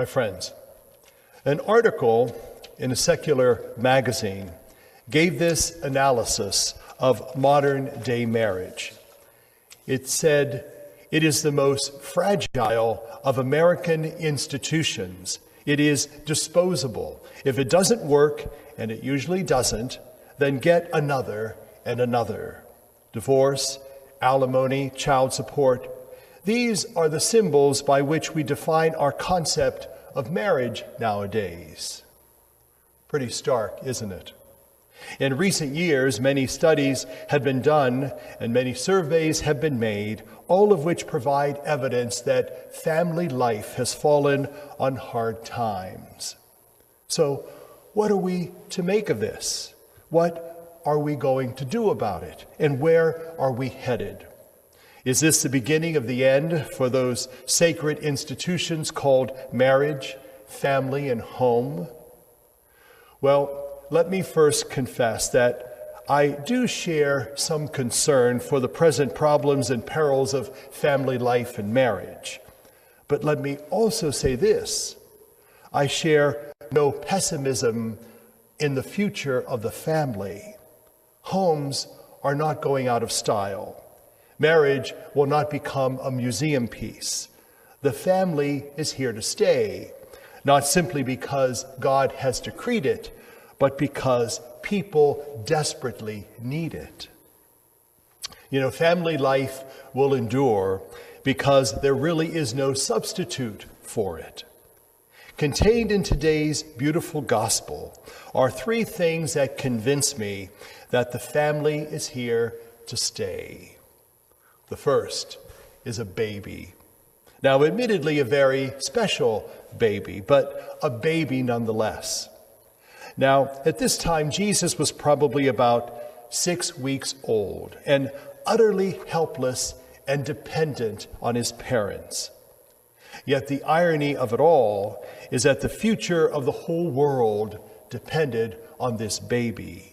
My friends, an article in a secular magazine gave this analysis of modern-day marriage. It said, "It is the most fragile of American institutions. It is disposable. If it doesn't work, and it usually doesn't, then get another and another. Divorce, alimony, child support. These are the symbols by which we define our concept of marriage nowadays." Pretty stark, isn't it? In recent years, many studies have been done and many surveys have been made, all of which provide evidence that family life has fallen on hard times. So, what are we to make of this? What are we going to do about it? And where are we headed? Is this the beginning of the end for those sacred institutions called marriage, family, and home? Well, let me first confess that I do share some concern for the present problems and perils of family life and marriage. But let me also say this: I share no pessimism in the future of the family. Homes are not going out of style. Marriage will not become a museum piece. The family is here to stay, not simply because God has decreed it, but because people desperately need it. Family life will endure because there really is no substitute for it. Contained in today's beautiful gospel are three things that convince me that the family is here to stay. The first is a baby. Now, admittedly, a very special baby, but a baby nonetheless. Now, at this time, Jesus was probably about 6 weeks old and utterly helpless and dependent on his parents. Yet the irony of it all is that the future of the whole world depended on this baby.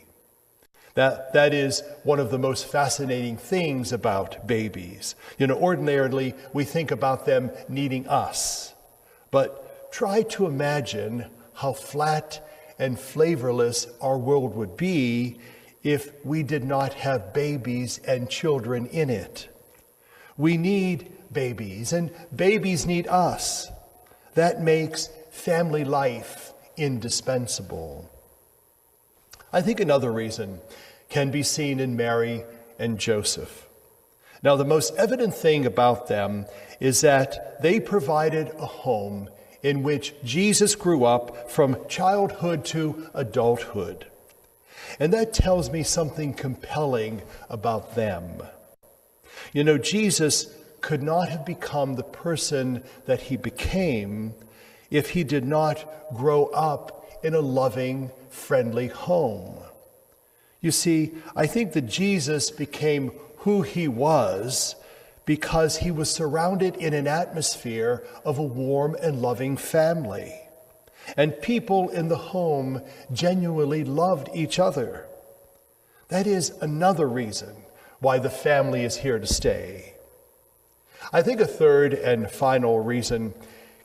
That is one of the most fascinating things about babies. Ordinarily, we think about them needing us. But try to imagine how flat and flavorless our world would be if we did not have babies and children in it. We need babies, and babies need us. That makes family life indispensable. I think another reason can be seen in Mary and Joseph. Now, the most evident thing about them is that they provided a home in which Jesus grew up from childhood to adulthood. And that tells me something compelling about them. Jesus could not have become the person that he became if he did not grow up in a loving, friendly home. You see, I think that Jesus became who he was because he was surrounded in an atmosphere of a warm and loving family. And people in the home genuinely loved each other. That is another reason why the family is here to stay. I think a third and final reason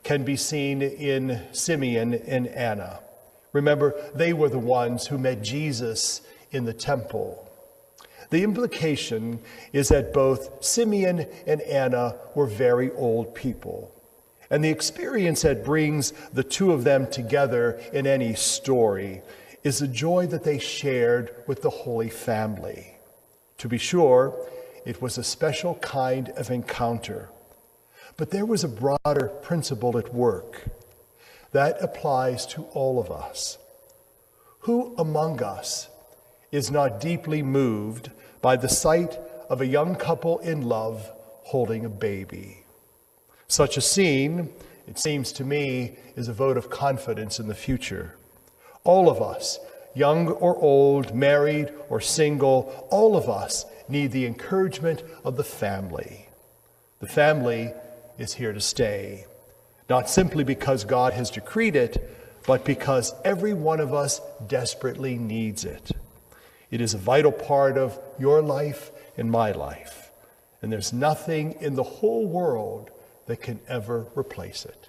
can be seen in Simeon and Anna. Remember, they were the ones who met Jesus in the temple. The implication is that both Simeon and Anna were very old people. And the experience that brings the two of them together in any story is the joy that they shared with the Holy Family. To be sure, it was a special kind of encounter. But there was a broader principle at work that applies to all of us. Who among us is not deeply moved by the sight of a young couple in love holding a baby? Such a scene, it seems to me, is a vote of confidence in the future. All of us, young or old, married or single, all of us need the encouragement of the family. The family is here to stay, not simply because God has decreed it, but because every one of us desperately needs it. It is a vital part of your life and my life, and there's nothing in the whole world that can ever replace it.